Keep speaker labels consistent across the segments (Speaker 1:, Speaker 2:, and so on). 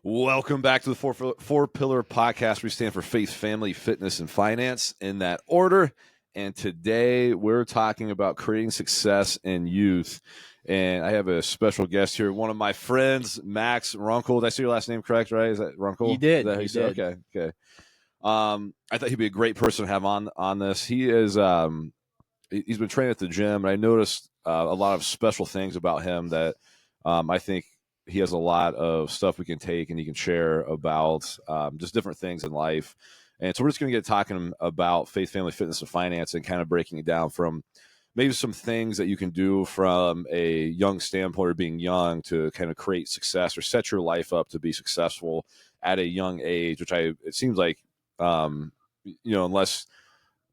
Speaker 1: Welcome back to the Four Pillar Podcast. We stand for faith, family, fitness, and finance in that order. And today we're talking about creating success in youth. And I have a special guest here, one of my friends, Max Runkle. Did I say your last name correct, right? Is that Runkle?
Speaker 2: You did.
Speaker 1: Is that how
Speaker 2: you
Speaker 1: said?
Speaker 2: did.
Speaker 1: Okay. I thought he'd be a great person to have on this. He is he's been training at the gym, and I noticed a lot of special things about him that I think he has a lot of stuff we can take and he can share about just different things in life. And so we're just going to get talking about faith, family, fitness, and finance, and kind of breaking it down from maybe some things that you can do from a young standpoint, or being young, to kind of create success or set your life up to be successful at a young age, which it seems like, unless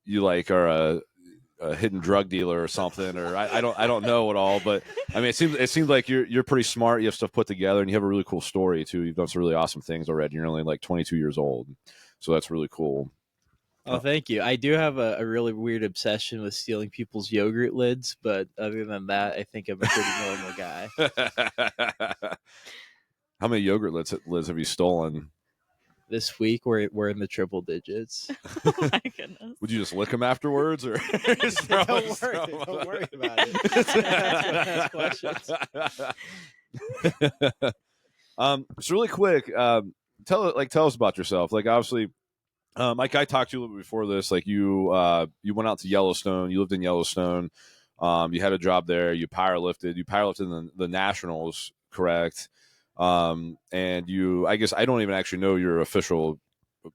Speaker 1: you are a hidden drug dealer or something, or I don't know at all, but I mean, it seems like you're pretty smart. You have stuff put together, and you have a really cool story too. You've done some really awesome things already. You're only like 22 years old, so that's really cool.
Speaker 2: Oh, thank you. I do have a really weird obsession with stealing people's yogurt lids, but other than that, I think I'm a pretty normal guy.
Speaker 1: How many yogurt lids have you stolen?
Speaker 2: This week we're in the triple digits.
Speaker 3: Oh my goodness.
Speaker 1: Would you just lick them afterwards, or
Speaker 2: Don't worry about it. Questions.
Speaker 1: So really quick, tell us about yourself. Like, obviously, Mike, I talked to you a little bit before this. Like, you went out to Yellowstone. You lived in Yellowstone. You had a job there. You powerlifted. You powerlifted in the Nationals, correct? And I guess I don't even actually know your official,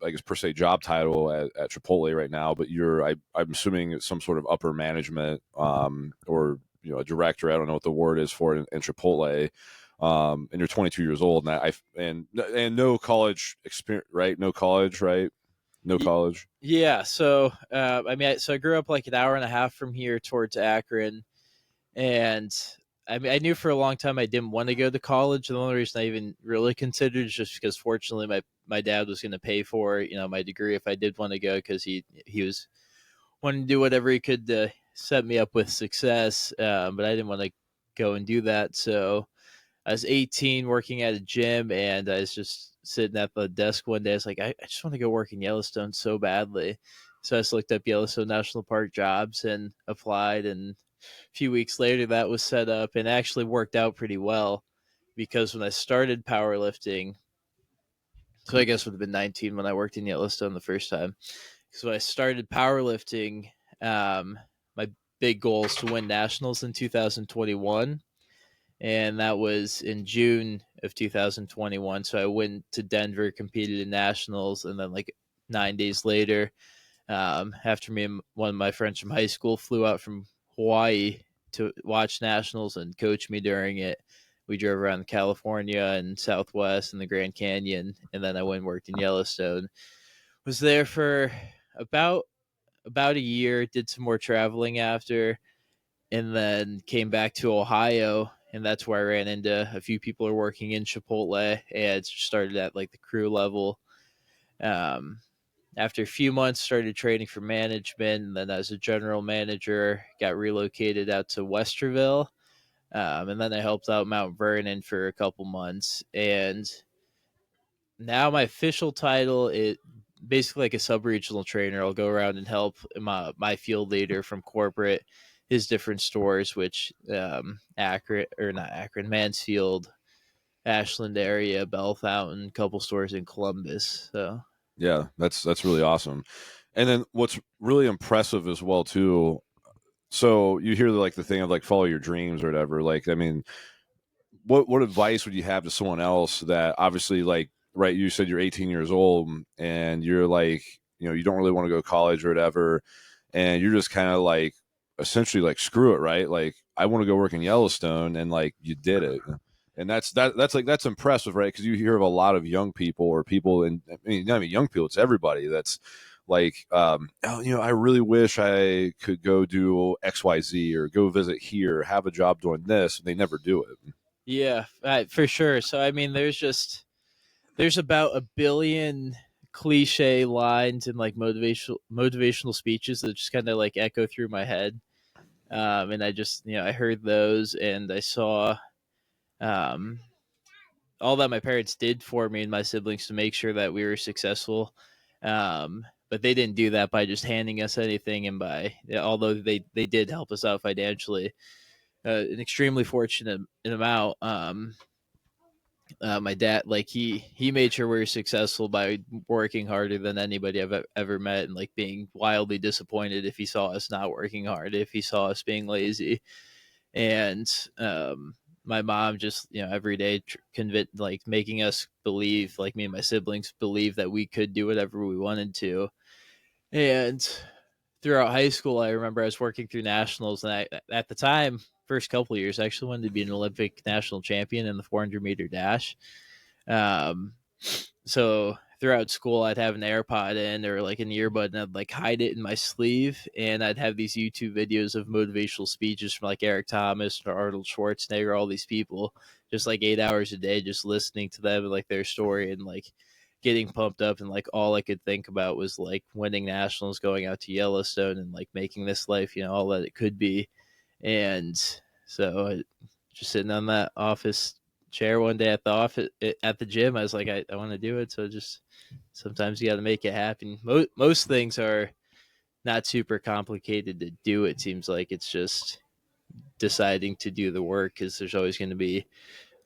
Speaker 1: I guess, per se job title at Chipotle right now, but I'm assuming it's some sort of upper management, or a director. I don't know what the word is for it in Chipotle. And you're 22 years old, and no college experience, right? No college, right? No college.
Speaker 2: Yeah. So, I grew up like an hour and a half from here towards Akron, and I knew for a long time I didn't want to go to college. The only reason I even really considered is just because, fortunately, my dad was going to pay for my degree if I did want to go, because he was wanting to do whatever he could to set me up with success. But I didn't want to go and do that. So I was 18, working at a gym, and I was just sitting at the desk one day. I was like, I just want to go work in Yellowstone so badly. So I just looked up Yellowstone National Park jobs and applied, and a few weeks later that was set up, and actually worked out pretty well, because when I started powerlifting, so I guess it would have been 19 when I worked in Yellowstone the first time. Because when I started powerlifting, my big goal is to win nationals in 2021. And that was in June of 2021. So I went to Denver, competed in nationals, and then like 9 days later, after me and one of my friends from high school flew out from Hawaii to watch nationals and coach me during it, we drove around California and Southwest and the Grand Canyon, and then I went and worked in Yellowstone. Was there for about a year, did some more traveling after, and then came back to Ohio, and that's where I ran into a few people who are working in Chipotle, and started at like the crew level. After a few months, started training for management, and then as a general manager, got relocated out to Westerville, and then I helped out Mount Vernon for a couple months, and now my official title is basically like a sub-regional trainer. I'll go around and help my field leader from corporate, his different stores, which Mansfield, Ashland area, Bell Fountain, couple stores in Columbus. So
Speaker 1: Yeah, that's really awesome. And then what's really impressive as well too. So you hear the thing of follow your dreams or whatever. Like, I mean, what advice would you have to someone else that obviously, right, you said you're 18 years old and you're you don't really want to go to college or whatever, and you're just kind of essentially screw it, right? Like, I want to go work in Yellowstone, and you did it. And that's impressive, right? Because you hear of a lot of young people, or people, and I mean, not even young people, it's everybody that's I really wish I could go do XYZ or go visit here, have a job doing this, and they never do it.
Speaker 2: Yeah, for sure. So I mean, there's about 1 billion cliche lines and motivational speeches that just kind of echo through my head. And I just I heard those, and I saw a all that my parents did for me and my siblings to make sure that we were successful. But they didn't do that by just handing us anything, and by, although they did help us out financially, an extremely fortunate amount. My dad, like he made sure we were successful by working harder than anybody I've ever met, and like being wildly disappointed if he saw us not working hard, if he saw us being lazy. And my mom just, every day like making us believe, like me and my siblings believe, that we could do whatever we wanted to. And throughout high school, I remember I was working through nationals, and at the time, first couple of years, I actually wanted to be an Olympic national champion in the 400-meter dash. Um, so throughout school, I'd have an AirPod in, or like an earbud, and I'd like hide it in my sleeve, and I'd have these YouTube videos of motivational speeches from like Eric Thomas or Arnold Schwarzenegger, all these people, just like 8 hours a day, just listening to them and like their story, and like getting pumped up. And like all I could think about was like winning nationals, going out to Yellowstone, and like making this life, all that it could be. And so I just sitting on that office chair one day at the office at the gym, I was like, I want to do it. So just sometimes you got to make it happen. Most things are not super complicated to do. It seems like it's just deciding to do the work, because there's always going to be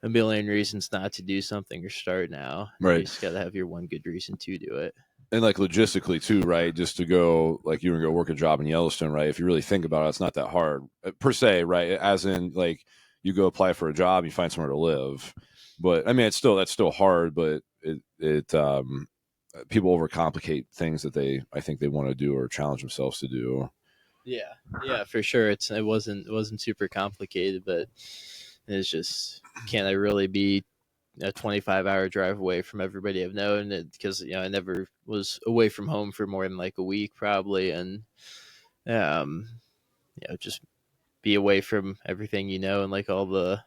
Speaker 2: a million reasons not to do something or start now.
Speaker 1: Right.
Speaker 2: You just got to have your one good reason to do it.
Speaker 1: And like logistically too, right? Just to go, like, you were gonna go work a job in Yellowstone, right? If you really think about it, it's not that hard per se, right? As in, like, you go apply for a job, you find somewhere to live. But I mean, that's still hard. But it people overcomplicate things that I think they want to do or challenge themselves to do.
Speaker 2: Yeah, for sure. It wasn't super complicated, but it's just, can I really be a 25-hour drive away from everybody I've known? Because I never was away from home for more than like a week probably. And just be away from everything, and like all the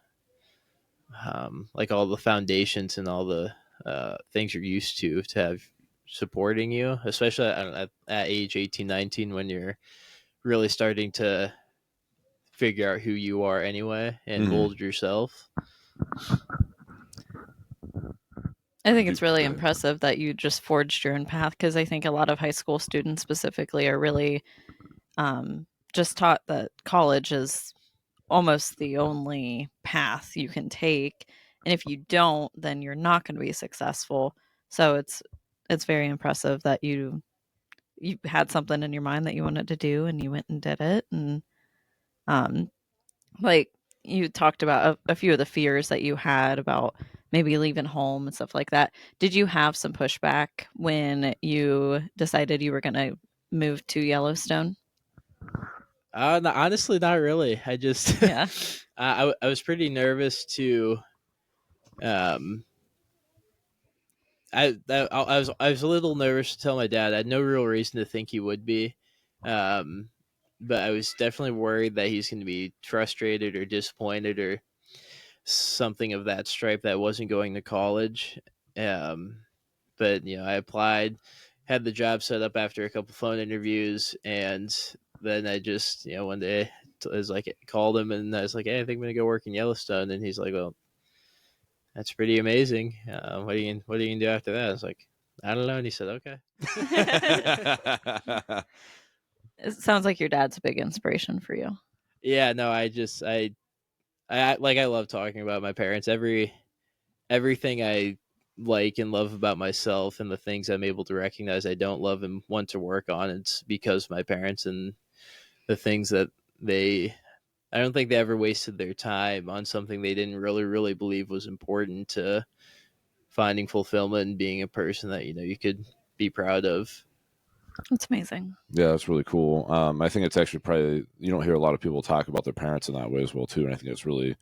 Speaker 2: foundations and all the things you're used to have supporting you, especially at age 18, 19, when you're really starting to figure out who you are anyway and mold yourself.
Speaker 3: I think it's really impressive that you just forged your own path, because I think a lot of high school students specifically are really just taught that college is almost the only path you can take, and if you don't, then you're not going to be successful. So it's very impressive that you had something in your mind that you wanted to do, and you went and did it. And like you talked about a few of the fears that you had about maybe leaving home and stuff like that. Did you have some pushback when you decided you were going to move to Yellowstone?
Speaker 2: No, honestly, not really. I just
Speaker 3: Yeah.
Speaker 2: I was pretty nervous to I was a little nervous to tell my dad. I had no real reason to think he would be, but I was definitely worried that he's going to be frustrated or disappointed or something of that stripe, that wasn't going to college. But I applied, had the job set up after a couple phone interviews, and then I just one day I was like, called him, and I was like, hey, I think I'm gonna go work in Yellowstone. And he's like, well, that's pretty amazing. What are you gonna do after that? I was like, I don't know. And he said, okay.
Speaker 3: It sounds like your dad's a big inspiration for you.
Speaker 2: Yeah, no, I love talking about my parents. Everything I like and love about myself, and the things I'm able to recognize I don't love and want to work on, it's because my parents, and the things that I don't think they ever wasted their time on something they didn't really, really believe was important to finding fulfillment and being a person that, you could be proud of.
Speaker 3: That's amazing.
Speaker 1: Yeah, that's really cool. I think it's actually probably, you don't hear a lot of people talk about their parents in that way as well too, and I think it's really,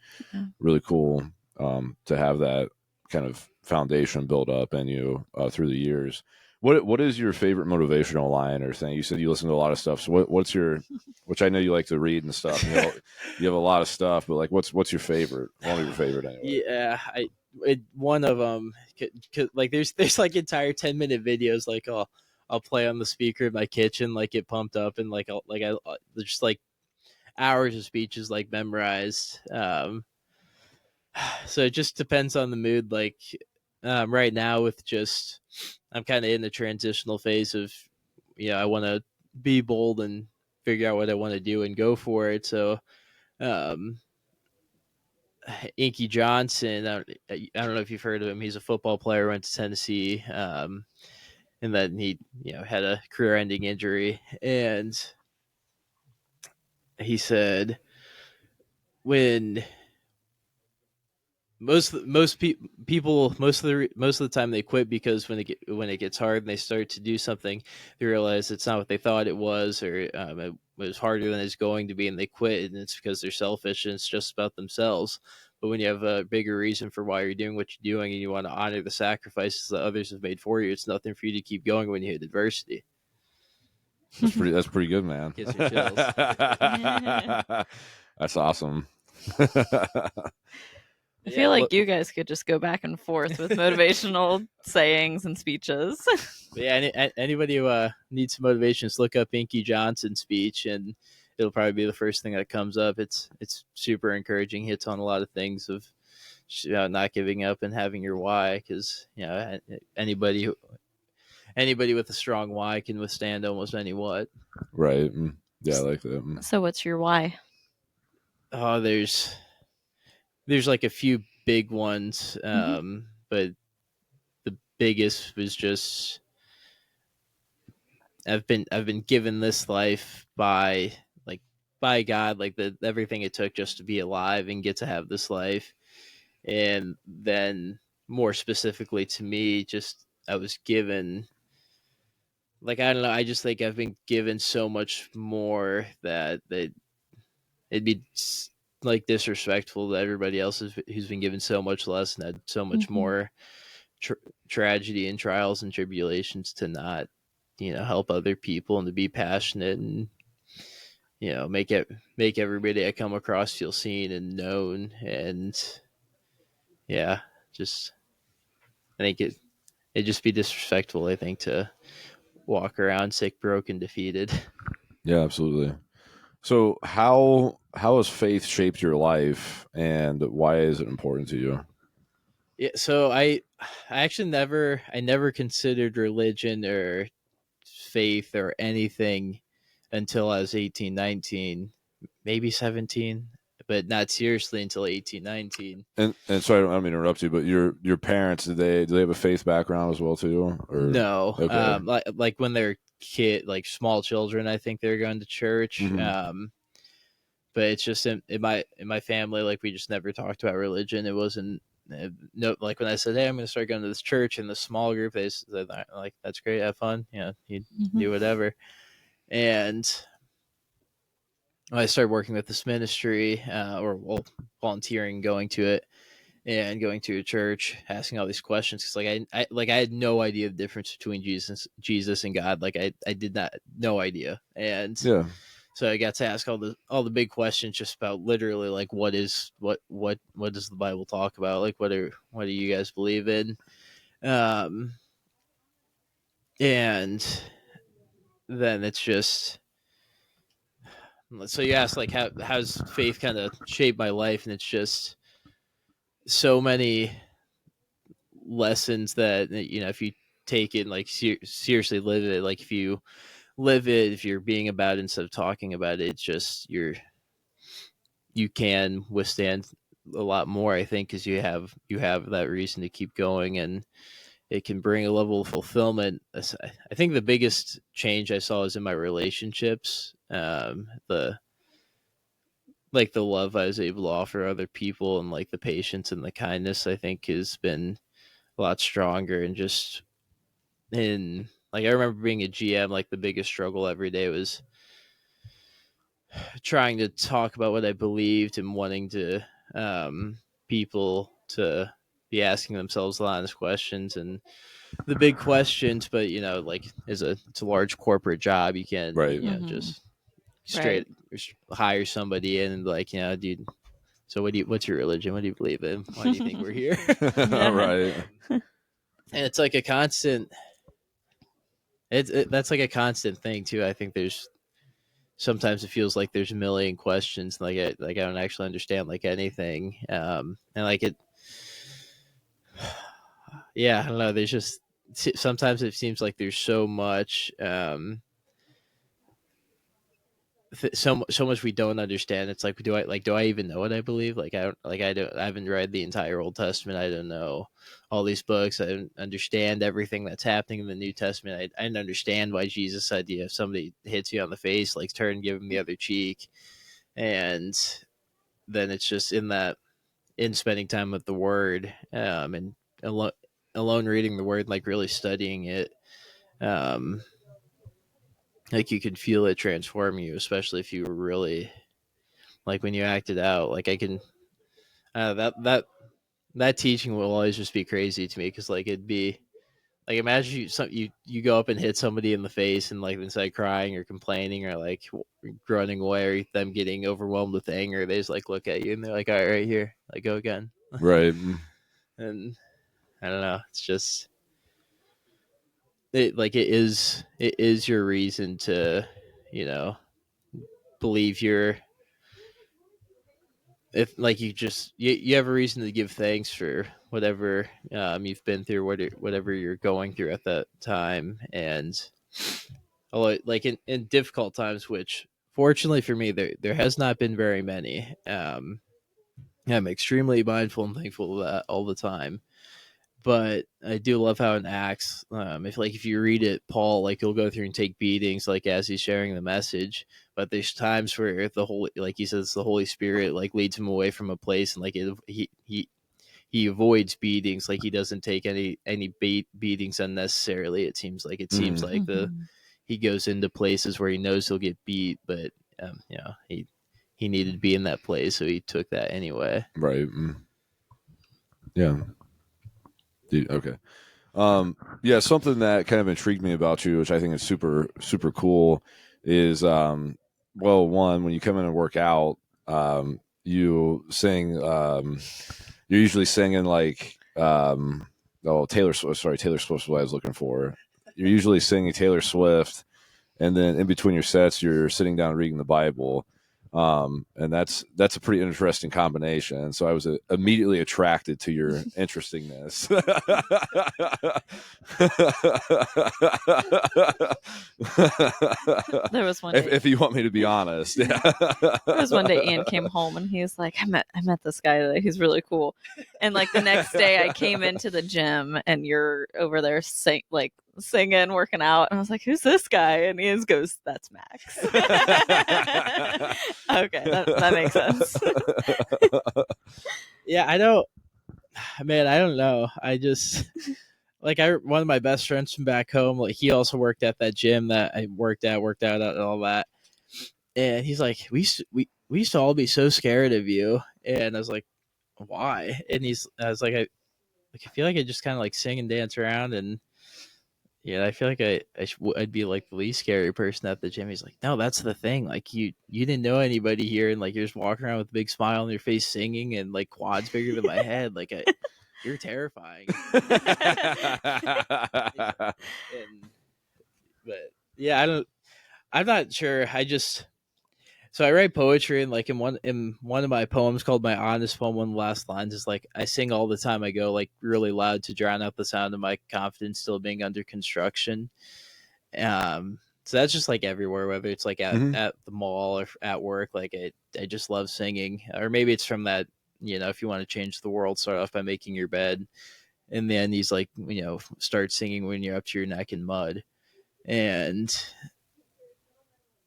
Speaker 1: really cool to have that kind of foundation built up in you through the years. What is your favorite motivational line or thing? You said you listen to a lot of stuff. So what's your, which I know you like to read and stuff. You have a lot of stuff, but like what's your favorite? One of your favorite anyway.
Speaker 2: Yeah, one of them, like there's like entire 10-minute videos, like I'll play on the speaker in my kitchen, like get pumped up, and like I just like hours of speeches like memorized. So it just depends on the mood. Like right now, with just I'm kind of in the transitional phase of, I want to be bold and figure out what I want to do and go for it. So um, Inky Johnson, I don't know if you've heard of him. He's a football player, went to Tennessee, and then he had a career-ending injury, and he said when people most of the time they quit because when it gets hard and they start to do something, they realize it's not what they thought it was, or it was harder than it's going to be, and they quit, and it's because they're selfish and it's just about themselves. But when you have a bigger reason for why you're doing what you're doing and you want to honor the sacrifices that others have made for you, it's nothing for you to keep going when you hit adversity.
Speaker 1: That's pretty good, man.
Speaker 2: Gets your chills.
Speaker 1: That's awesome.
Speaker 3: I feel like you guys could just go back and forth with motivational sayings and speeches.
Speaker 2: Yeah, anybody who needs some motivation, just look up Inky Johnson's speech, and it'll probably be the first thing that comes up. It's super encouraging. Hits on a lot of things of not giving up and having your why, because anybody with a strong why can withstand almost any what.
Speaker 1: Right. Yeah, I like that.
Speaker 3: So what's your why?
Speaker 2: Oh, there's like a few big ones, but the biggest was just I've been given this life by God, like everything it took just to be alive and get to have this life. And then more specifically to me, just I was given, like, I don't know, I just think I've been given so much more that it'd be like disrespectful to everybody else who's been given so much less and had so much more tragedy and trials and tribulations to not help other people and to be passionate and make everybody I come across feel seen and known. And just I think it'd just be disrespectful, I think, to walk around sick, broken, defeated.
Speaker 1: Yeah, absolutely. So how has faith shaped your life, and why is it important to you?
Speaker 2: Yeah, so I actually never considered religion or faith or anything until I was 18, 19, maybe 17, but not seriously until 18, 19.
Speaker 1: And sorry, I don't mean to interrupt you, but your parents, do they have a faith background as well too? Or
Speaker 2: no,
Speaker 1: okay.
Speaker 2: Like when they're like small children, I think they're going to church. But it's just in my family, like we just never talked about religion. It wasn't no, like when I said, hey, I'm going to start going to this church in this small group, they said, like, that's great, have fun, you do whatever. And I started working with this ministry, volunteering, going to it, and going to a church, asking all these questions, because I had no idea the difference between Jesus and God. Like I did not, no idea. And so I got to ask all the big questions, just about literally like what does the Bible talk about? Like what do you guys believe in? And then it's just, so you ask like how's faith kind of shaped my life, and it's just so many lessons that if you take it and like seriously live it, like if you live it, if you're being about it instead of talking about it, it's just you can withstand a lot more, I think, because you have that reason to keep going, and it can bring a level of fulfillment. I think the biggest change I saw is in my relationships. The love I was able to offer other people, and like the patience and the kindness, I think, has been a lot stronger. And just in like, I remember being a GM, like the biggest struggle every day was trying to talk about what I believed and wanting to people to be asking themselves a lot of honest questions and the big questions. But like it's a large corporate job, you can't just straight hire somebody in and be like, dude, so what's your religion, what do you believe in, why do you think we're here?
Speaker 1: Right.
Speaker 2: And it's like a constant, that's like a constant thing too. I think there's sometimes it feels like there's a million questions, like I don't actually understand like anything, and like it. Yeah, I don't know. There's just sometimes it seems like there's so much. So much we don't understand. It's like, do I even know what I believe? Like I haven't read the entire Old Testament. I don't know all these books. I don't understand everything that's happening in the New Testament. I didn't understand why Jesus said, if somebody hits you on the face, like turn and give them the other cheek. And then it's just in spending time with the Word, and alone reading the Word, like really studying it. Um, like you could feel it transform you, especially if you were really like when you acted out. Like I can that teaching will always just be crazy to me, because like it'd be like, imagine you go up and hit somebody in the face, and like instead of crying or complaining or like running away or them getting overwhelmed with anger, they just like look at you and they're like, all right here, like go again.
Speaker 1: Right.
Speaker 2: And I don't know, it's just it is your reason to, you know, believe you're, if like you have a reason to give thanks for whatever you've been through, whatever you're going through at that time. And although like in difficult times, which fortunately for me there has not been very many, I'm extremely mindful and thankful of that all the time. But I do love how in Acts, if you read it, Paul, like he'll go through and take beatings like as he's sharing the message. But there's times where the Holy, like he says, the Holy Spirit like leads him away from a place, and like he avoids beatings. Like he doesn't take any beatings unnecessarily. It seems like he goes into places where he knows he'll get beat, but he needed to be in that place, so he took that anyway.
Speaker 1: Right. Yeah. Dude, okay. Yeah, something that kind of intrigued me about you, which I think is super, super cool, is well, one, when you come in and work out, you sing, you're usually singing like Taylor Swift. Sorry, Taylor Swift is what I was looking for. You're usually singing Taylor Swift, and then in between your sets, you're sitting down reading the Bible. And that's a pretty interesting combination. So I was immediately attracted to your interestingness.
Speaker 3: There was one day,
Speaker 1: if you want me to be honest. Yeah.
Speaker 3: There was one day Ian came home and he's like, I met this guy today. He's really cool. And like the next day I came into the gym and you're over there singing, working out, and I was like, who's this guy? And Ian goes, that's Max. Okay, that makes sense.
Speaker 2: Yeah, I don't know. I just one of my best friends from back home, like he also worked at that gym that I worked out and all that. And he's like, we used to all be so scared of you. And I was like, why? And I was like, I feel like I just kind of like sing and dance around, and yeah, I feel like I'd be like the least scary person at the gym. He's like, no, that's the thing. Like you didn't know anybody here, and like you're just walking around with a big smile on your face, singing, and like quads bigger than my head. Like you're terrifying. But yeah, I'm not sure. So I write poetry, and like in one of my poems called My Honest Poem, one of the last lines is like, I sing all the time I go, like really loud to drown out the sound of my confidence still being under construction. So that's just like everywhere, whether it's like at the mall or at work. Like I just love singing. Or maybe it's from that, if you want to change the world, start off by making your bed. And then he's like, start singing when you're up to your neck in mud. And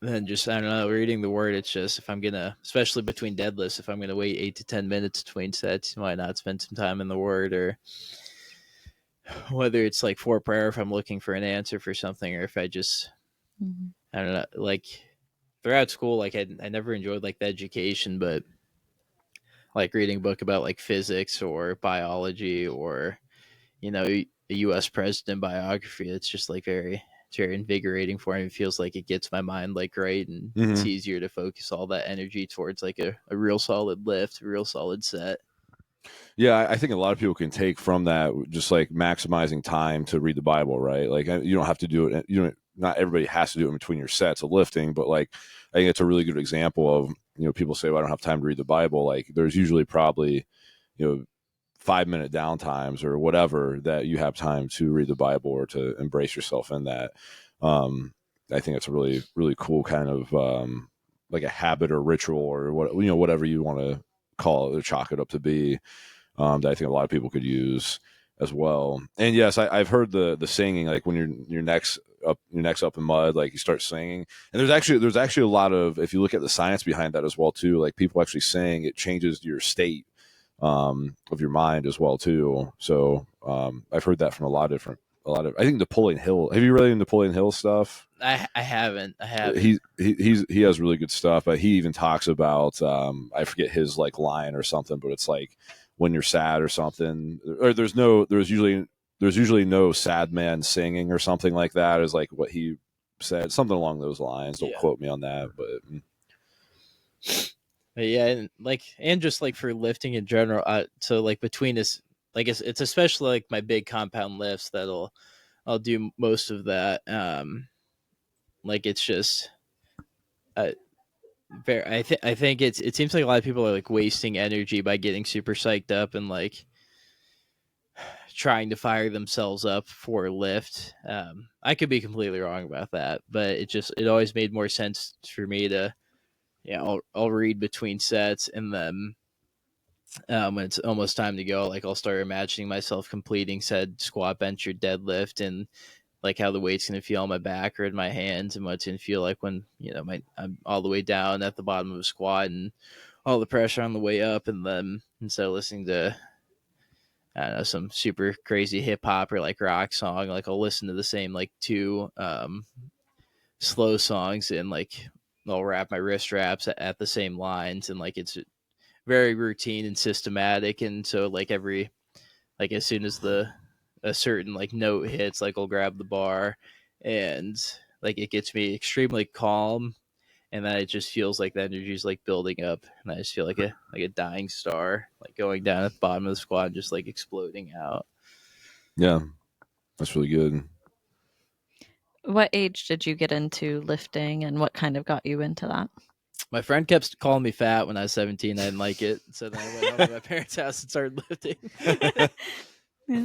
Speaker 2: then just, I don't know, reading the Word, it's just, if I'm gonna, especially between deadlifts, if I'm gonna wait 8 to 10 minutes between sets, why not spend some time in the Word? Or whether it's like for prayer, if I'm looking for an answer for something, or if I just I don't know, like throughout school, like I never enjoyed like the education, but like reading a book about like physics or biology, or a U.S. president biography, it's just like it's very invigorating for me. It feels like it gets my mind like right, and it's easier to focus all that energy towards like a real solid lift, a real solid set.
Speaker 1: Yeah, I think a lot of people can take from that just like maximizing time to read the Bible, right? Like you don't have to do it. You don't not everybody has to do it in between your sets of lifting, but like I think it's a really good example of, people say, well, I don't have time to read the Bible. Like there's usually probably, 5-minute downtimes or whatever that you have time to read the Bible or to embrace yourself in that. I think it's a really, really cool kind of like a habit or ritual or whatever you want to call it or chalk it up to be, that I think a lot of people could use as well. And yes, I've heard the singing, like when your neck's up in mud, like you start singing. And there's actually a lot of, if you look at the science behind that as well too, like people actually saying it changes your state of your mind as well too. So I've heard that from a lot of I think Napoleon Hill. Have you read any Napoleon Hill stuff?
Speaker 2: I haven't.
Speaker 1: He has really good stuff, but he even talks about I forget his like line or something, but it's like when you're sad or something, or there's usually no sad man singing or something like that, is like what he said, something along those lines. Don't quote me on that,
Speaker 2: but yeah, and just like for lifting in general, so like between this, like it's especially like my big compound lifts I'll do most of that. Like it's just I think it seems like a lot of people are like wasting energy by getting super psyched up and like trying to fire themselves up for a lift. I could be completely wrong about that, but it always made more sense for me to, I'll read between sets, and then when it's almost time to go, like I'll start imagining myself completing said squat, bench, or deadlift, and like how the weight's going to feel on my back or in my hands, and what it's going to feel like when I'm all the way down at the bottom of a squat and all the pressure on the way up. And then instead of listening to, I don't know, some super crazy hip hop or like rock song, like I'll listen to the same like two slow songs, and like I'll wrap my wrist wraps at the same lines, and like it's very routine and systematic. And so like as soon as a certain like note hits, like I'll grab the bar, and like it gets me extremely calm, and then it just feels like the energy is like building up, and I just feel like a dying star, like going down at the bottom of the squad and just like exploding out.
Speaker 1: Yeah, that's really good.
Speaker 3: What age did you get into lifting, and what kind of got you into that?
Speaker 2: My friend kept calling me fat when I was 17. I didn't like it, so then I went home to my parents' house and started lifting.
Speaker 3: Yeah.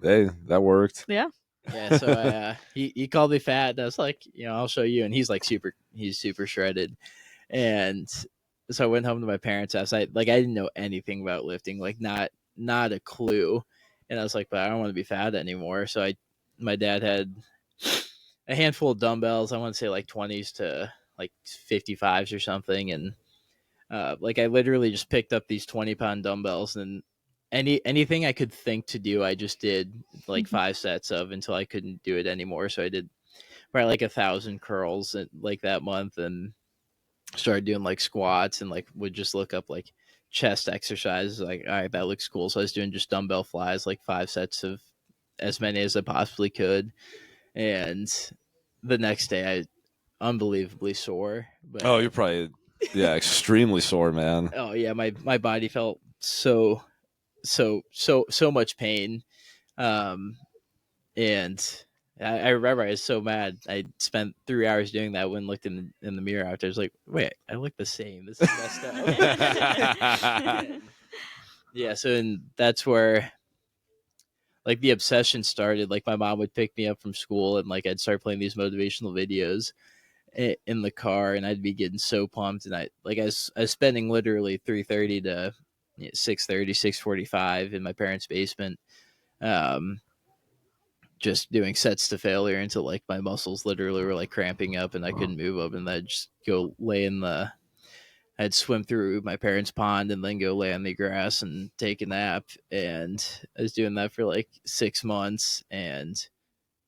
Speaker 1: Hey, that worked.
Speaker 3: Yeah.
Speaker 2: Yeah, so he called me fat, and I was like, I'll show you. And he's super shredded. And so I went home to my parents' house. I didn't know anything about lifting, like not a clue. And I was like, but I don't want to be fat anymore. So my dad had a handful of dumbbells. I want to say like 20s to like 55s or something. And like I literally just picked up these 20-pound dumbbells, and anything I could think to do, I just did like 5 sets of until I couldn't do it anymore. So I did probably like 1,000 curls like that month, and started doing like squats, and like would just look up like chest exercises. Like, all right, that looks cool. So I was doing just dumbbell flies, like 5 sets of as many as I possibly could. And the next day I unbelievably sore. But
Speaker 1: Oh, you're probably extremely sore, man.
Speaker 2: oh yeah, my body felt so much pain. And I remember I was so mad. I spent 3 hours doing that. When looked in the mirror after, I was like, wait, I look the same. This is messed up. Yeah, so and that's where like the obsession started. Like my mom would pick me up from school, and like I'd start playing these motivational videos in the car, and I'd be getting so pumped. And I was spending literally 3:30 to 6:30, 6:45 in my parents' basement, just doing sets to failure until like my muscles literally were like cramping up and I couldn't move them. And I'd just go lay I'd swim through my parents' pond and then go lay on the grass and take a nap. And I was doing that for like 6 months. And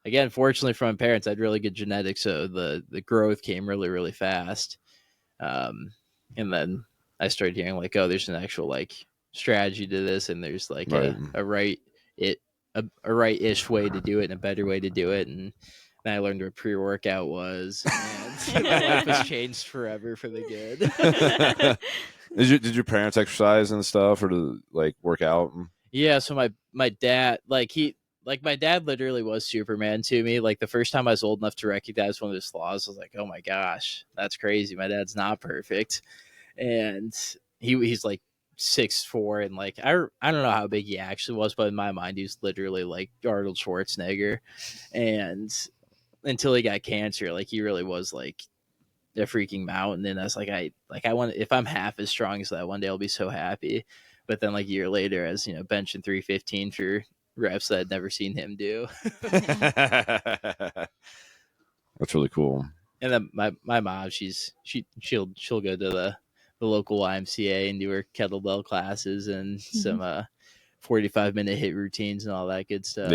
Speaker 2: again, fortunately for my parents, I had really good genetics, so the growth came really, really fast. And then I started hearing like, oh, there's an actual like strategy to this, and there's like a right-ish way to do it and a better way to do it. And then I learned what pre-workout was, and my life was changed forever for the good.
Speaker 1: Did your parents exercise and stuff, or to like work out?
Speaker 2: Yeah, so my dad, like like my dad literally was Superman to me. Like the first time I was old enough to recognize one of his flaws, I was like, oh my gosh, that's crazy. My dad's not perfect. And he's like 6'4", and like I don't know how big he actually was, but in my mind he was literally like Arnold Schwarzenegger. And until he got cancer, like he really was like a freaking mountain. And I was like, I want, if I'm half as strong as that, one day I'll be so happy. But then like a year later, as you know, benching 315 for reps that I'd never seen him do.
Speaker 1: That's really cool.
Speaker 2: And then my mom, she'll go to the local YMCA and do her kettlebell classes and some 45-minute hit routines and all that good stuff.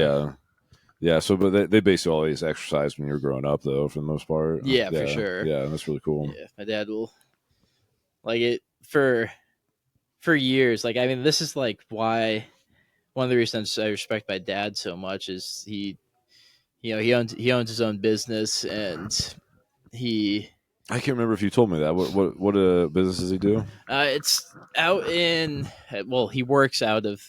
Speaker 1: Yeah. So, but they basically always exercised when you were growing up, though, for the most part.
Speaker 2: Yeah, for sure.
Speaker 1: Yeah, that's really cool.
Speaker 2: Yeah, my dad will like it for years. Like, I mean, this is like why one of the reasons I respect my dad so much is he owns his own business, and
Speaker 1: I can't remember if you told me that. What business does he do?
Speaker 2: It's out in, well, he works out of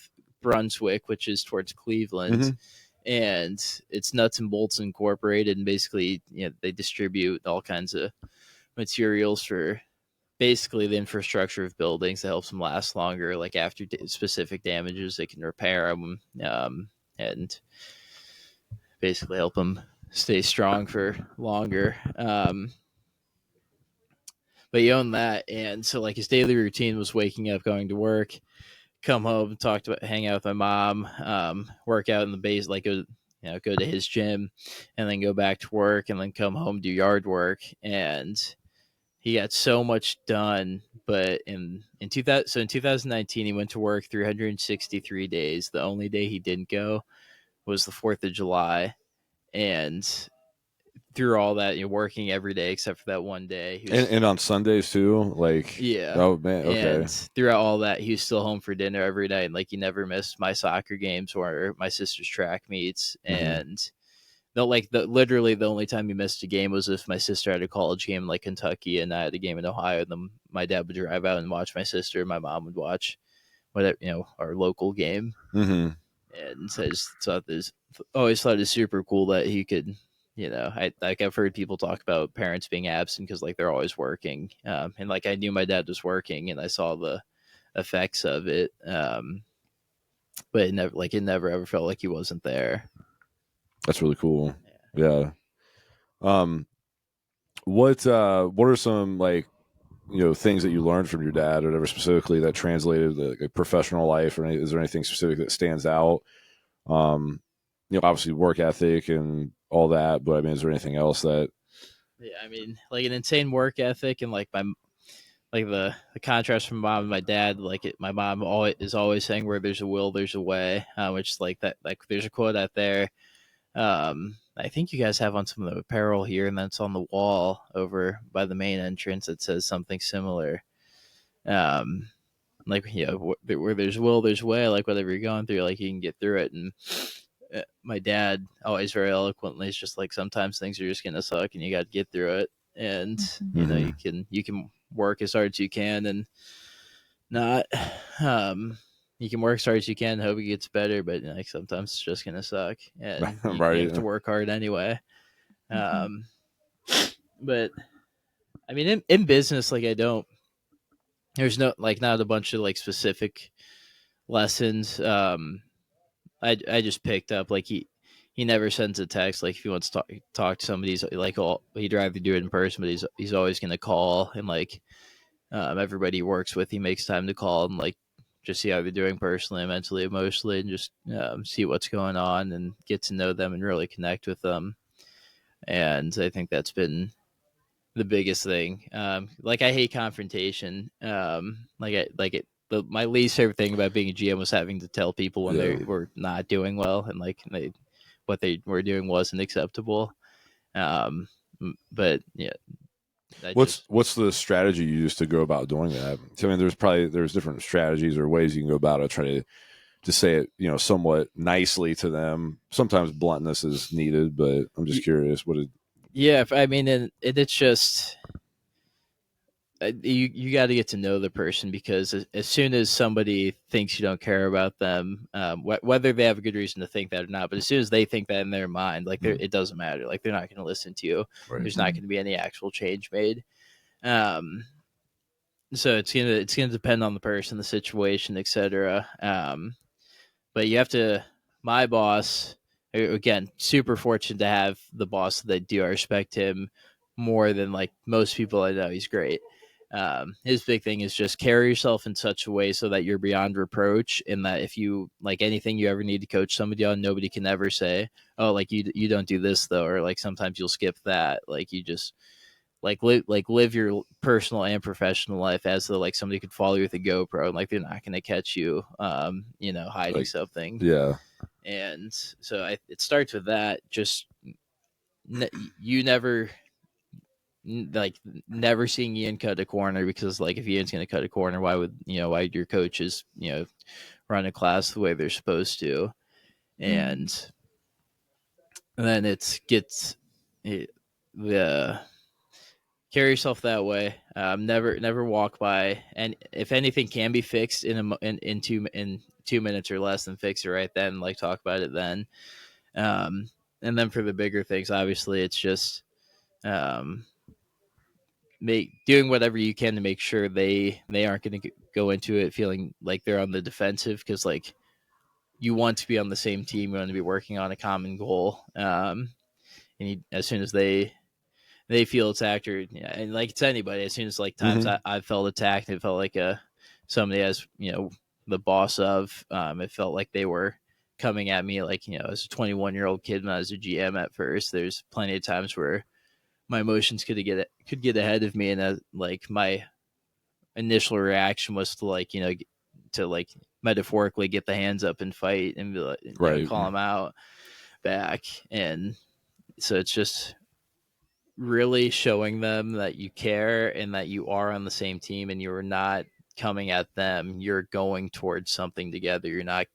Speaker 2: Brunswick, which is towards Cleveland, and it's Nuts and Bolts Incorporated, and basically, they distribute all kinds of materials for basically the infrastructure of buildings that helps them last longer. Like after specific damages, they can repair them, and basically help them stay strong for longer. But he owned that, and so like his daily routine was waking up, going to work, come home, hang out with my mom, work out in the base, like go to his gym, and then go back to work, and then come home, do yard work. And he got so much done. But in 2019, he went to work 363 days. The only day he didn't go was the 4th of July, and through all that, working every day except for that one day.
Speaker 1: And on Sundays too, like,
Speaker 2: yeah.
Speaker 1: Oh man, okay.
Speaker 2: And throughout all that, he was still home for dinner every night. And like he never missed my soccer games or my sister's track meets. And literally the only time he missed a game was if my sister had a college game in like Kentucky and I had a game in Ohio. And then my dad would drive out and watch my sister. And my mom would watch whatever, our local game. And so I just always thought it was super cool that he could. I've heard people talk about parents being absent because like they're always working, and like I knew my dad was working and I saw the effects of it, but it never ever felt like he wasn't there.
Speaker 1: That's really cool. Yeah. What are some like things that you learned from your dad or whatever specifically that translated to like professional life, or is there anything specific that stands out? Obviously work ethic and all that, but I mean, is there anything else that?
Speaker 2: Yeah, I mean, like an insane work ethic and like the contrast from mom and my dad. My mom is always saying, "Where there's a will, there's a way," which is like that. Like there's a quote out there. I think you guys have on some of the apparel here, and that's on the wall over by the main entrance. It says something similar. Where there's will, there's way. Like whatever you're going through, like you can get through it. And my dad always very eloquently is just like sometimes things are just gonna suck and you got to get through it, and you can work as hard as you can and not you can work as hard as you can and hope it gets better, but like sometimes it's just gonna suck and you have to work hard anyway. But I mean in business, like there's not a bunch of like specific lessons. I just picked up like he never sends a text. Like if he wants to talk to somebody, he's like, he'd rather do it in person, but he's always gonna call, and like everybody he works with, he makes time to call and like just see how they're doing personally, mentally, emotionally, and just see what's going on and get to know them and really connect with them. And I think that's been the biggest thing. Like I hate confrontation. My least favorite thing about being a GM was having to tell people when they were not doing well and like what they were doing wasn't acceptable. But yeah.
Speaker 1: What's the strategy you use to go about doing that? So, I mean, there's different strategies or ways you can go about it. Try to say it, somewhat nicely to them. Sometimes bluntness is needed, but I'm just curious.
Speaker 2: Yeah, I mean, it's just you got to get to know the person, because as soon as somebody thinks you don't care about them, whether they have a good reason to think that or not, but as soon as they think that in their mind, like it doesn't matter. Like they're not going to listen to you.
Speaker 1: Right.
Speaker 2: There's not going to be any actual change made. So it's gonna depend on the person, the situation, etc. But you have to. My boss, again, super fortunate to have the boss that I do. I respect him more than like most people I know. He's great. His big thing is just carry yourself in such a way so that you're beyond reproach, and that if you like anything you ever need to coach somebody on, nobody can ever say, "Oh, like you don't do this though," or like sometimes you'll skip that. Like you just live your personal and professional life as though like somebody could follow you with a GoPro, and like they're not going to catch you, hiding
Speaker 1: Like,
Speaker 2: something.
Speaker 1: Yeah.
Speaker 2: And so it starts with that. Just you never seeing Ian cut a corner, because like if Ian's going to cut a corner, why would your coaches run a class the way they're supposed to? And then the carry yourself that way. Never walk by, and if anything can be fixed in 2 minutes or less, then fix it right then. Like talk about it then. And then for the bigger things, obviously, it's just doing whatever you can to make sure they aren't going to go into it feeling like they're on the defensive, because like you want to be on the same team, you want to be working on a common goal. And as soon as they feel attacked, or and like it's anybody, as soon as like times I felt attacked, it felt like somebody as the boss of it felt like they were coming at me like as a 21-year-old kid when I was a GM at first. There's plenty of times where my emotions could get ahead of me, and like my initial reaction was to like metaphorically get the hands up and fight and be like,
Speaker 1: Right.
Speaker 2: call them out back. And so it's just really showing them that you care and that you are on the same team, and you're not coming at them. You're going towards something together. You're not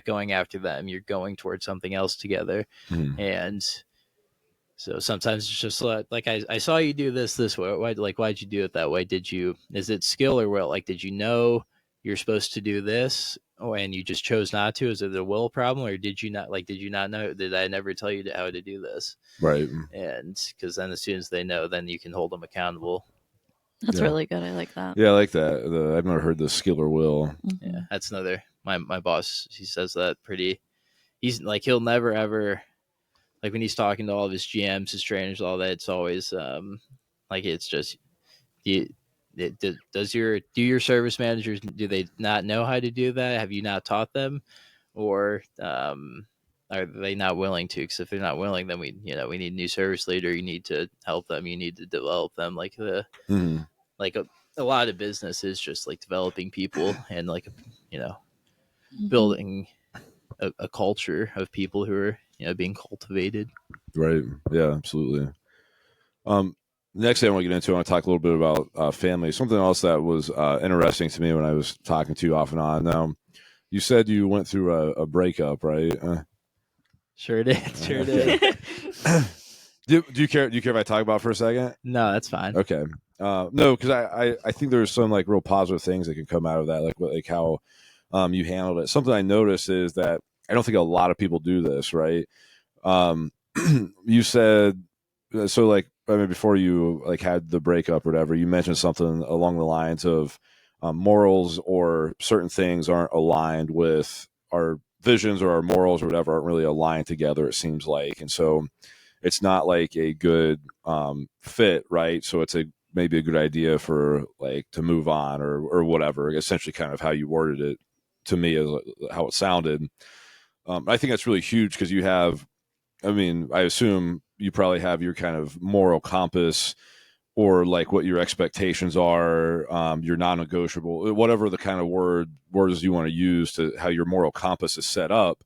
Speaker 2: going after them. You're going towards something else together. And so sometimes it's just like I saw you do this way. Why'd you do it that way? Is it skill or will? Like, did you know you're supposed to do this? Oh, and you just chose not to? Is it a will problem, or did you not know? Did I never tell you how to do this?
Speaker 1: Right.
Speaker 2: And because then as soon as they know, then you can hold them accountable.
Speaker 3: That's really good. I like that.
Speaker 1: Yeah, I like that. I've never heard the skill or will.
Speaker 2: Yeah, that's another. My boss, he says that pretty. He's like, he'll never ever, like when he's talking to all of his GMs, his trainers, all that. It's always like it's just do your service managers, do they not know how to do that? Have you not taught them, or are they not willing to? Because if they're not willing, then we need a new service leader. You need to help them. You need to develop them. Like like a lot of business is just like developing people and like building a culture of people who are being cultivated.
Speaker 1: Right. Yeah, absolutely. Next thing I want to get into, I want to talk a little bit about family. Something else that was interesting to me when I was talking to you off and on. Now, you said you went through a breakup, right?
Speaker 2: Sure did.
Speaker 1: Do you care? Do you care if I talk about it for a second?
Speaker 2: No, that's fine.
Speaker 1: Okay. No, because I think there's some like real positive things that can come out of that, like how you handled it. Something I noticed is that I don't think a lot of people do this, right? You said so, like, I mean, before you like had the breakup or whatever, you mentioned something along the lines of morals or certain things aren't aligned with our visions, or our morals or whatever aren't really aligned together, it seems like. And so it's not like a good fit, right? So it's maybe a good idea for like to move on or whatever, essentially kind of how you worded it to me as how it sounded. I think that's really huge because you have, I mean, I assume you probably have your kind of moral compass, or like what your expectations are, your non-negotiable, whatever the kind of words you want to use to how your moral compass is set up.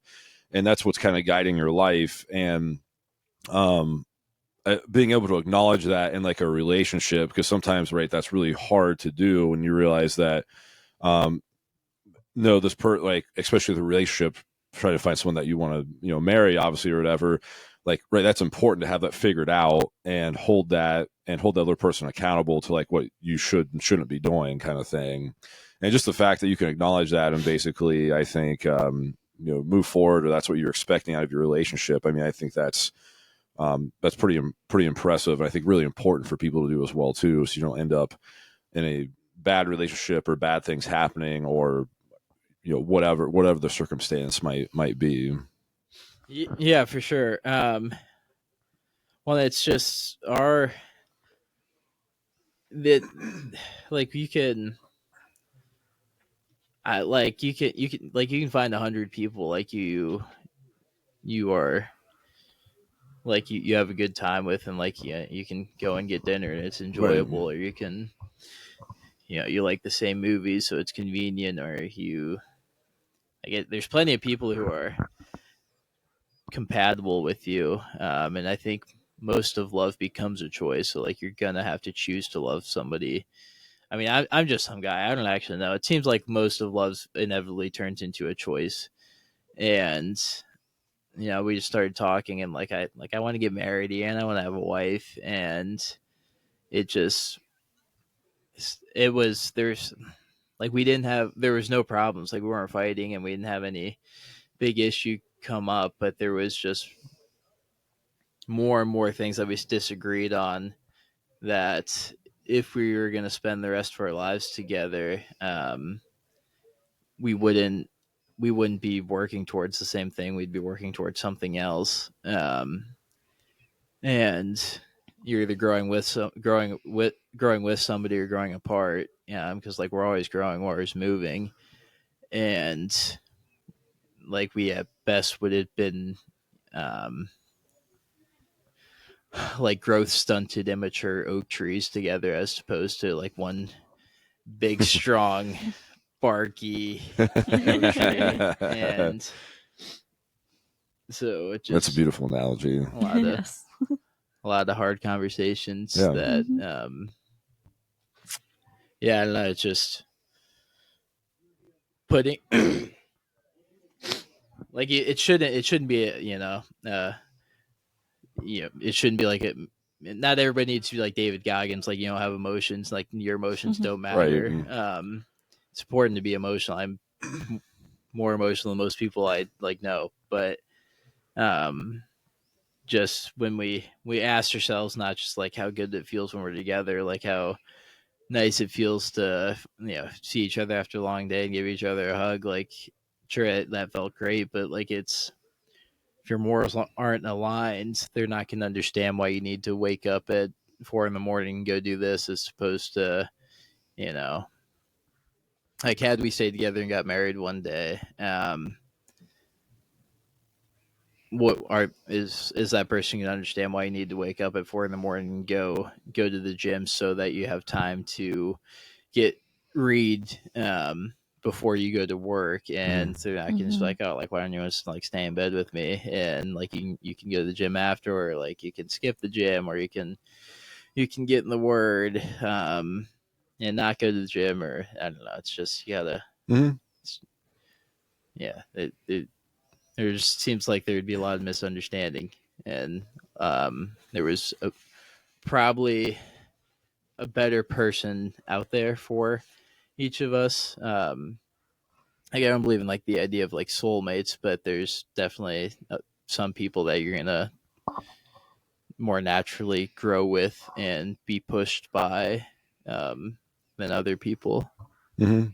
Speaker 1: And that's what's kind of guiding your life. And being able to acknowledge that in like a relationship, because sometimes, right, that's really hard to do when you realize that, no, like, especially the relationship, try to find someone that you want to, marry, obviously, or whatever. like, right, that's important to have that figured out and hold the other person accountable to like what you should and shouldn't be doing, kind of thing. And just the fact that you can acknowledge that and basically, I think, move forward, or that's what you're expecting out of your relationship. I mean, I think that's pretty impressive. And I think really important for people to do as well too, so you don't end up in a bad relationship or bad things happening, or whatever the circumstance might be.
Speaker 2: Yeah, for sure. Well, it's just that like you can you can find 100 people like you are like you have a good time with, and like you can go and get dinner and it's enjoyable,
Speaker 1: Right.
Speaker 2: or you can you like the same movies so it's convenient, or there's plenty of people who are compatible with you, and I think most of love becomes a choice. So like you're gonna have to choose to love somebody. I mean, I'm just some guy. I don't actually know. It seems like most of love inevitably turns into a choice, and we just started talking, and I want to get married and I want to have a wife, and it just it was there's like there was no problems, like we weren't fighting and we didn't have any big issue come up, but there was just more and more things that we disagreed on, that if we were going to spend the rest of our lives together, we wouldn't be working towards the same thing. We'd be working towards something else. And you're either growing with somebody or growing apart. Yeah, because like we're always growing, we're always moving, and like we at best would have been um, like growth stunted, immature oak trees together, as opposed to like one big, strong, barky oak tree. And so it just
Speaker 1: That's a beautiful analogy.
Speaker 2: A lot of hard conversations
Speaker 1: Yeah.
Speaker 2: that I don't know, it's just putting like it shouldn't be it shouldn't be like it. Not everybody needs to be like David Goggins, like have emotions, like your emotions don't matter.
Speaker 1: Right.
Speaker 2: It's important to be emotional. I'm more emotional than most people I like know, but just when we ask ourselves not just like how good it feels when we're together, like how nice it feels to see each other after a long day and give each other a hug. Like sure, that felt great, but like if your morals aren't aligned, they're not going to understand why you need to wake up at 4 a.m. and go do this, as opposed to like had we stayed together and got married one day, is that person going to understand why you need to wake up at 4 a.m. and go to the gym so that you have time to read before you go to work, and so I can just like, oh, like why don't you just like stay in bed with me, and like you can go to the gym after, or like you can skip the gym, or you can get in the word and not go to the gym, or I don't know. It's just you gotta there just seems like there would be a lot of misunderstanding, and there was probably a better person out there for each of us. I don't believe in like the idea of like soulmates, but there's definitely some people that you're gonna more naturally grow with and be pushed by than other people.
Speaker 3: I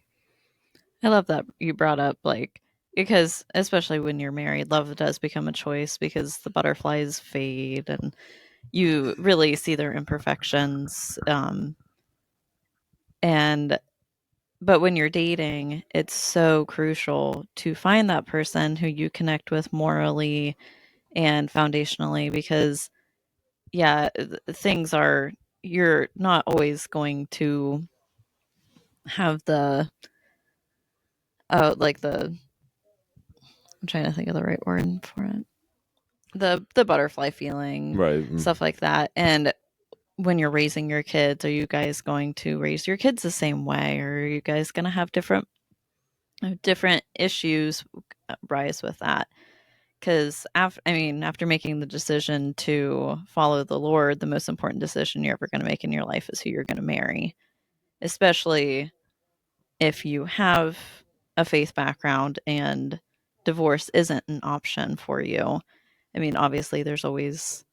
Speaker 3: love that you brought up because especially when you're married, love does become a choice because the butterflies fade and you really see their imperfections. But when you're dating, it's so crucial to find that person who you connect with morally and foundationally, because things are, you're not always going to have I'm trying to think of the right word for it. The butterfly feeling,
Speaker 1: Right.
Speaker 3: stuff like that. And when you're raising your kids, are you guys going to raise your kids the same way, or are you guys going to have different issues rise with that? Because after making the decision to follow the Lord, the most important decision you're ever going to make in your life is who you're going to marry, especially if you have a faith background and divorce isn't an option for you. I mean, obviously, there's always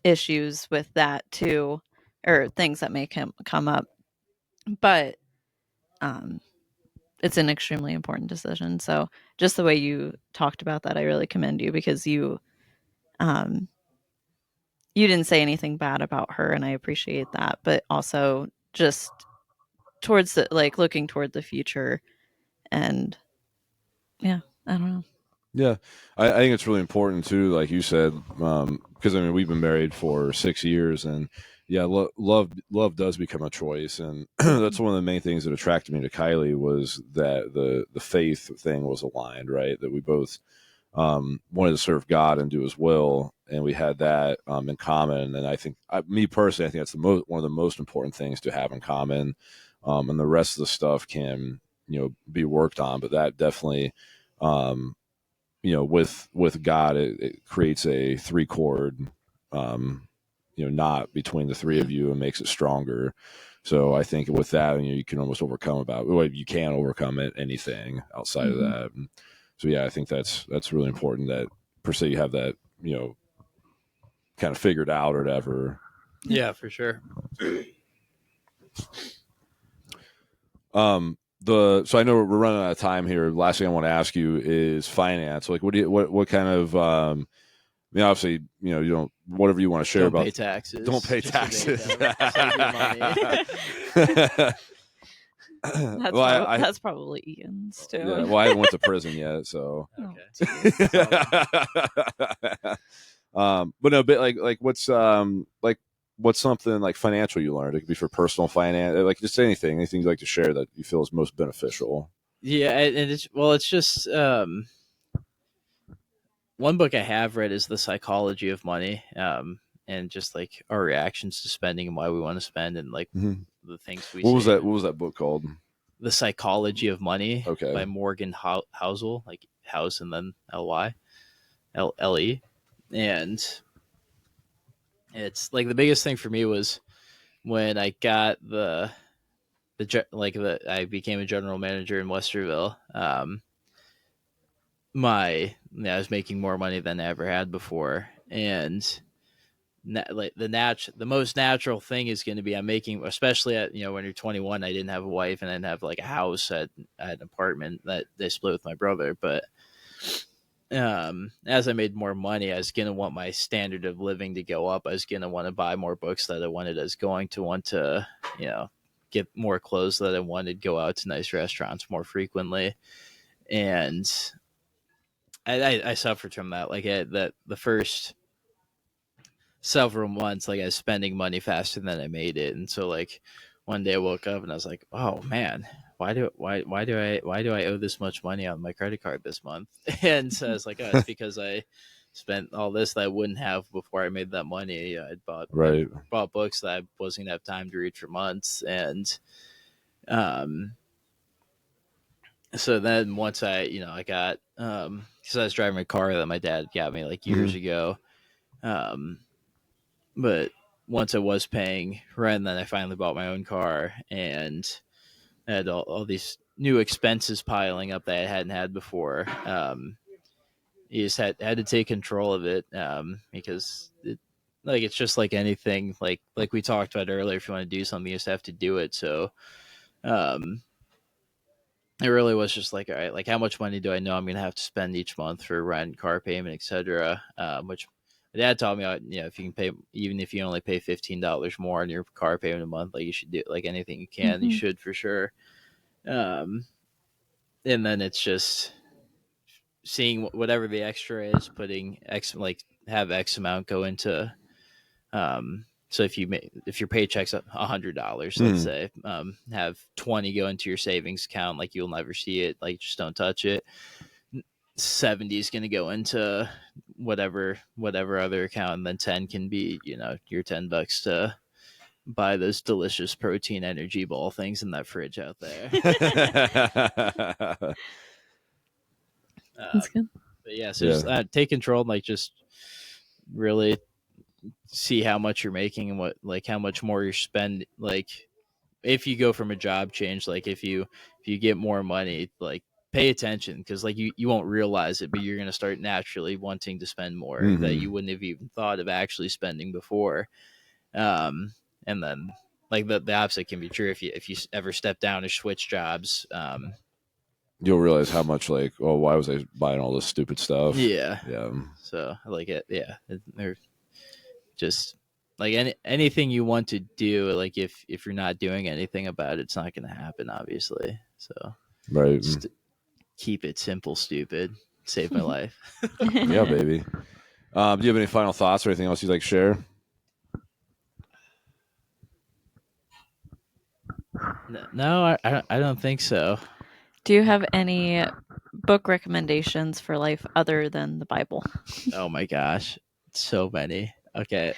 Speaker 3: issues with that too, or things that may come up, but it's an extremely important decision. So just the way you talked about that, I really commend you, because you didn't say anything bad about her, and I appreciate that, but also just towards looking toward the future. And yeah, I don't know.
Speaker 1: Yeah, I think it's really important too, like you said, because I mean we've been married for 6 years, and yeah, love does become a choice, and that's one of the main things that attracted me to Kylie was that the faith thing was aligned, right? That we both wanted to serve God and do His will, and we had that in common. And I think, me personally, I think that's one of the most important things to have in common, and the rest of the stuff can be worked on, but that definitely. With God, it creates a 3-chord, knot between the three of you and makes it stronger. So I think with that, you can almost overcome you can't overcome anything outside of that. And so yeah, I think that's really important that per se you have that, kind of figured out or whatever.
Speaker 2: Yeah, for sure.
Speaker 1: So I know we're running out of time here. Last thing I want to ask you is finance. Like, what kind of, obviously, you don't, whatever you want to share
Speaker 2: Don't
Speaker 1: about.
Speaker 2: pay taxes.
Speaker 1: Don't pay taxes.
Speaker 2: Save your money.
Speaker 3: That's probably Ian's too.
Speaker 1: Yeah, well, I haven't went to prison yet, so.
Speaker 2: Okay.
Speaker 1: But no, but what's something like financial you learned? It could be for personal finance, like just anything you'd like to share that you feel is most beneficial.
Speaker 2: Yeah, and it's just one book I have read is The Psychology of Money, and just like our reactions to spending and why we want to spend, and like the things we.
Speaker 1: What was that book called?
Speaker 2: The Psychology of Money.
Speaker 1: Okay.
Speaker 2: By Morgan Housel, like House and then L-Y-L-E, and it's like the biggest thing for me was when I got I became a general manager in Westerville. I was making more money than I ever had before, and the most natural thing is going to be I'm making, especially at when you're 21. I didn't have a wife and I didn't have like a house. I had an apartment that they split with my brother, but as I made more money, I was going to want my standard of living to go up. I was going to want to buy more books that I wanted. I was going to want to get more clothes that I wanted, go out to nice restaurants more frequently, and I suffered from that. Like the first several months, like I was spending money faster than I made it, and so like one day I woke up and I was like, oh man, why do I owe this much money on my credit card this month? And so I was like, oh, it's because I spent all this that I wouldn't have before I made that money. I'd bought books that I wasn't gonna have time to read for months, and so then once I got because I was driving a car that my dad got me like years ago, but once I was paying rent, then I finally bought my own car, and I had all these new expenses piling up that I hadn't had before. You just had to take control of it, because it's just like anything, like we talked about earlier. If you want to do something, you just have to do it. So it really was just like, all right, like how much money do I know I'm going to have to spend each month for rent, car payment, etc. Which my dad taught me, if you can pay, even if you only pay $15 more on your car payment a month, like you should do, like anything you can, you should for sure. And then it's just seeing whatever the extra is, putting have X amount go into. So if your paycheck's $100, let's say, have 20 go into your savings account, like you'll never see it, like just don't touch it. 70 is going to go into whatever other account, and then 10 can be your $10 to buy those delicious protein energy ball things in that fridge out there.
Speaker 3: That's good.
Speaker 2: But yeah, so just take control and like just really see how much you're making and what like how much more you spend. Like if you go from a job change, like if you get more money, like pay attention because like you won't realize it, but you're gonna start naturally wanting to spend more that you wouldn't have even thought of actually spending before. And then like the opposite can be true if you ever step down or switch jobs.
Speaker 1: You'll realize how much like, oh, why was I buying all this stupid stuff?
Speaker 2: Yeah.
Speaker 1: Yeah.
Speaker 2: So I like it. Yeah. They're just like anything you want to do, like if you're not doing anything about it, it's not going to happen, obviously. So
Speaker 1: Right.
Speaker 2: just keep it simple, stupid. Save my life.
Speaker 1: Yeah, baby. Do you have any final thoughts or anything else you'd like to share?
Speaker 2: No, I don't think so.
Speaker 3: Do you have any book recommendations for life other than the Bible?
Speaker 2: Oh my gosh, so many. Okay,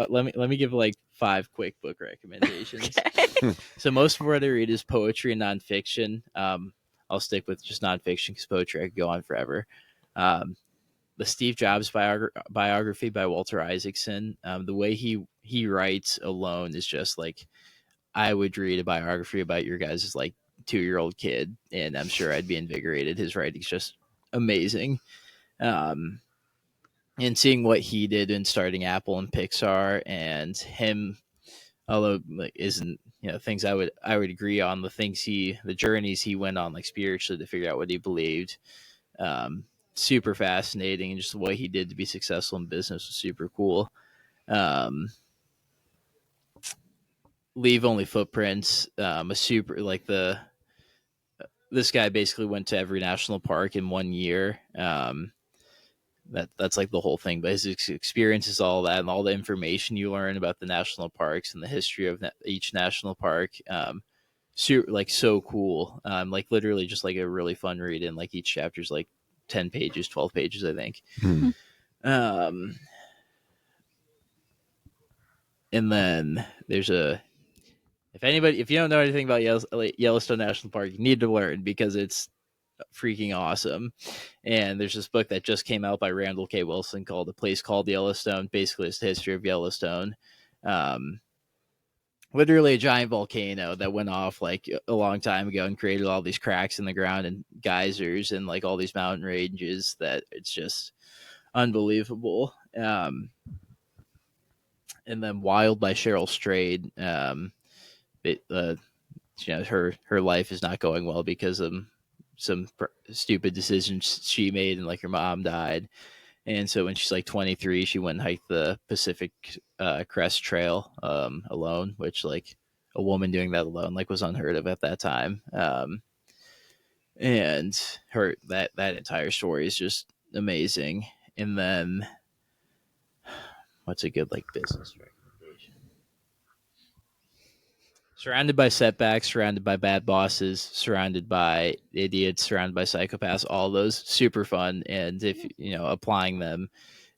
Speaker 2: let me give like 5 quick book recommendations.
Speaker 3: Okay.
Speaker 2: So most of what I read is poetry and nonfiction. I'll stick with just nonfiction because poetry I could go on forever. The Steve Jobs biography by Walter Isaacson. The way he writes alone is just like I would read a biography about your guys' like 2-year-old kid, and I'm sure I'd be invigorated. His writing's just amazing. And seeing what he did in starting Apple and Pixar, and him, although like isn't things I would agree on, the journeys he went on like spiritually to figure out what he believed, super fascinating, and just the way he did to be successful in business was super cool. Leave Only Footprints, a super like this guy basically went to every national park in 1 year. That's like the whole thing, but his experiences, all that, and all the information you learn about the national parks and the history of each national park, so cool. Like literally just like a really fun read, and like each chapter's like 10 pages, 12 pages, I think. And then there's if you don't know anything about Yellowstone National Park, you need to learn because it's freaking awesome. And there's this book that just came out by Randall K. Wilson called A Place Called Yellowstone. Basically, it's the history of Yellowstone. Literally a giant volcano that went off like a long time ago and created all these cracks in the ground and geysers and like all these mountain ranges that it's just unbelievable. And then Wild by Cheryl Strayed. Her life is not going well because of some stupid decisions she made, and like her mom died. And so when she's like 23, she went and hiked the Pacific Crest Trail alone, which like a woman doing that alone like was unheard of at that time. And her that entire story is just amazing. And then what's a good like business recommendation? Surrounded by setbacks, surrounded by bad bosses, surrounded by idiots, surrounded by psychopaths, all those super fun. And if applying them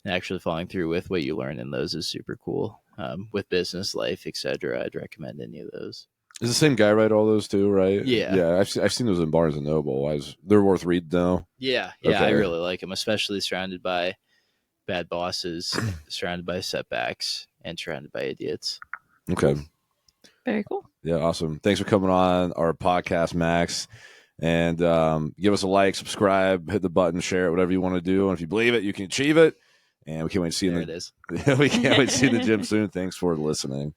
Speaker 2: and actually following through with what you learn in those is super cool. With business, life, etc., I'd recommend any of those.
Speaker 1: Is the same guy write all those too, right?
Speaker 2: Yeah.
Speaker 1: I've seen those in Barnes and Noble. They're worth reading though.
Speaker 2: Yeah, okay. I really like them, especially surrounded by bad bosses, surrounded by setbacks, and surrounded by idiots.
Speaker 1: Okay.
Speaker 3: Very cool.
Speaker 1: Yeah, awesome. Thanks for coming on our podcast, Max. And give us a like, subscribe, hit the button, share it, whatever you want to do. And if you believe it, you can achieve it. And we can't wait to see you.
Speaker 2: It is.
Speaker 1: We can't wait to see you in the gym soon. Thanks for listening.